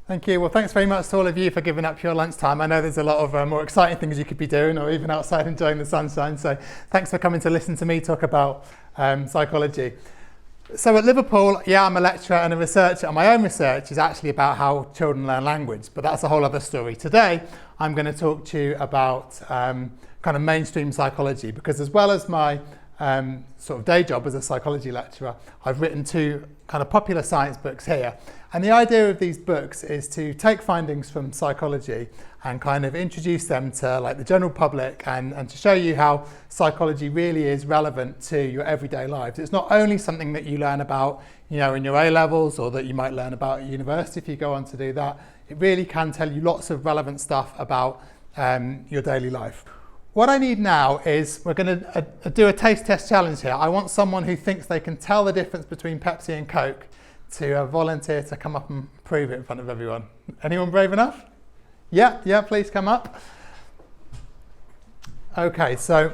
Thank you. Well, thanks very much to all of you for giving up your lunchtime. I know there's a lot of more exciting things you could be doing, or even outside enjoying the sunshine. So thanks for coming to listen to me talk about psychology. So at Liverpool, I'm a lecturer and a researcher, and my own research is actually about how children learn language, but that's a whole other story. Today, I'm going to talk to you about kind of mainstream psychology, because as well as my sort of day job as a psychology lecturer, I've written 2 kind of popular science books here. And the idea of these books is to take findings from psychology and kind of introduce them to like the general public and to show you how psychology really is relevant to your everyday lives. It's not only something that you learn about, in your A-levels, or that you might learn about at university if you go on to do that. It really can tell you lots of relevant stuff about your daily life. What I need now is we're going to do a taste test challenge here. I want someone who thinks they can tell the difference between Pepsi and Coke to volunteer to come up and prove it in front of everyone. Anyone brave enough? Yeah, please come up. Okay, so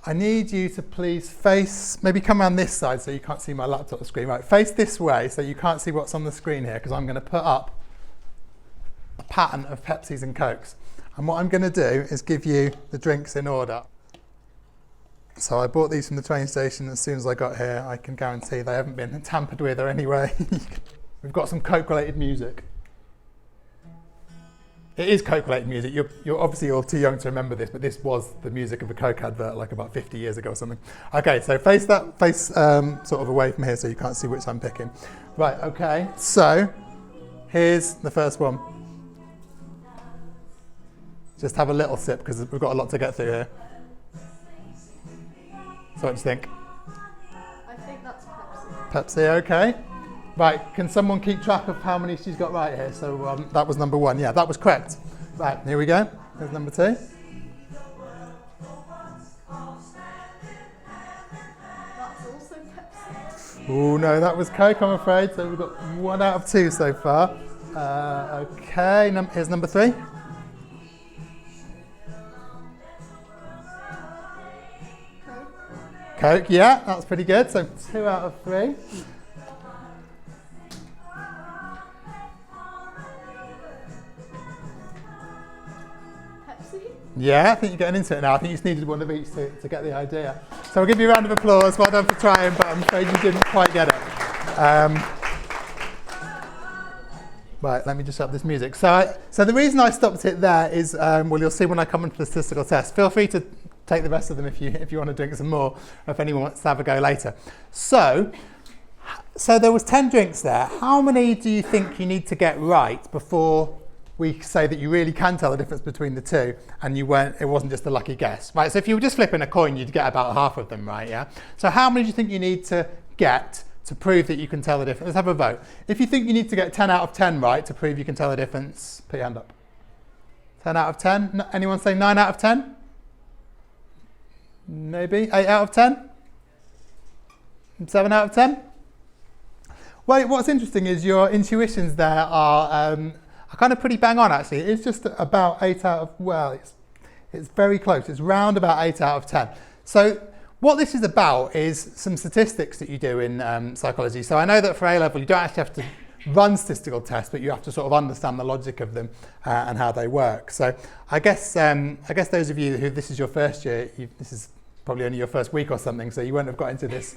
I need you to please maybe come around this side so you can't see my laptop screen. Right, face this way so you can't see what's on the screen here, because I'm going to put up a pattern of Pepsis and Cokes. And what I'm going to do is give you the drinks in order. So I bought these from the train station as soon as I got here. I can guarantee they haven't been tampered with or anyway. We've got some Coke-related music. It is Coke-related music. You're obviously all too young to remember this, but this was the music of a Coke advert like about 50 years ago or something. Okay, so face sort of away from here so you can't see which I'm picking. Right, okay, so here's the first one. Just have a little sip because we've got a lot to get through here. So what do you think? I think that's Pepsi. Pepsi, okay. Right, can someone keep track of how many she's got right here? So that was number 1. Yeah, that was correct. Right, here we go. Here's number 2. That's also Pepsi. Oh no, that was Coke, I'm afraid. So we've got 1 out of 2 so far. Okay, here's number 3. Coke, yeah, that's pretty good. So 2 out of 3. Pepsi? Yeah, I think you're getting into it now. I think you just needed one of each to get the idea. So I'll give you a round of applause. Well done for trying, but I'm afraid you didn't quite get it. Right, let me just up this music. So the reason I stopped it there is, you'll see when I come into the statistical test. Feel free to take the rest of them if you want to drink some more, or if anyone wants to have a go later. So there was 10 drinks there. How many do you think you need to get right before we say that you really can tell the difference between the 2 and it wasn't just a lucky guess? Right, so if you were just flipping a coin, you'd get about half of them right, yeah? So how many do you think you need to get to prove that you can tell the difference? Let's have a vote. If you think you need to get 10 out of 10 right to prove you can tell the difference, put your hand up. 10 out of 10? Anyone say 9 out of 10? Maybe 8 out of 10? 7 out of 10? Well, what's interesting is your intuitions there are kind of pretty bang on actually. It's just about 8 out of, it's very close. It's round about 8 out of 10. So what this is about is some statistics that you do in psychology. So I know that for A-level you don't actually have to run statistical tests, but you have to sort of understand the logic of them and how they work. So I guess those of you who this is your first year, this is probably only your first week or something, so you won't have got into this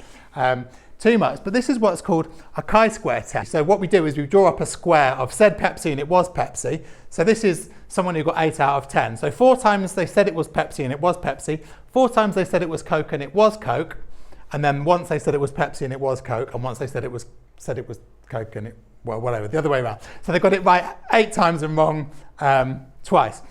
too much. But this is what's called a chi-square test. So what we do is we draw up a square of said Pepsi and it was Pepsi. So this is someone who got 8 out of 10. So 4 times they said it was Pepsi and it was Pepsi. 4 times they said it was Coke and it was Coke. And then once they said it was Pepsi and it was Coke, and once they said it was Coke and whatever, the other way around. So they got it right 8 times and wrong twice.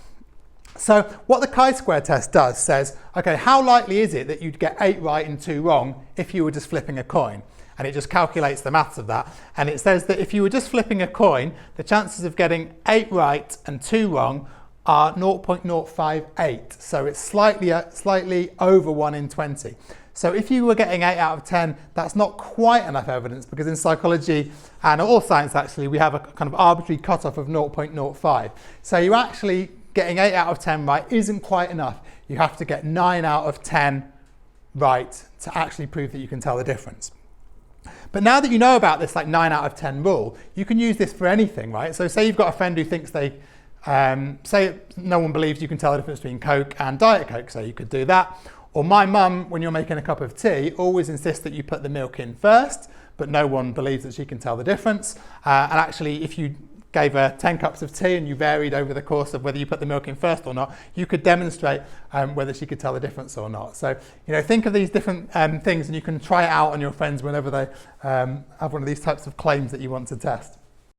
So what the chi-square test does says, okay, how likely is it that you'd get 8 right and 2 wrong if you were just flipping a coin? And it just calculates the maths of that. And it says that if you were just flipping a coin, the chances of getting 8 right and 2 wrong are 0.058. So it's slightly over 1 in 20. So if you were getting 8 out of 10, that's not quite enough evidence, because in psychology and all science actually, we have a kind of arbitrary cutoff of 0.05. So you actually getting 8 out of 10 right isn't quite enough. You have to get 9 out of 10 right to actually prove that you can tell the difference. But now that you know about this like 9 out of 10 rule, you can use this for anything, right? So say you've got a friend who thinks they, say no one believes you can tell the difference between Coke and Diet Coke, so you could do that. Or my mum, when you're making a cup of tea, always insists that you put the milk in first, but no one believes that she can tell the difference. And actually, if you gave her 10 cups of tea and you varied over the course of whether you put the milk in first or not, you could demonstrate whether she could tell the difference or not. So, think of these different things and you can try it out on your friends whenever they have one of these types of claims that you want to test.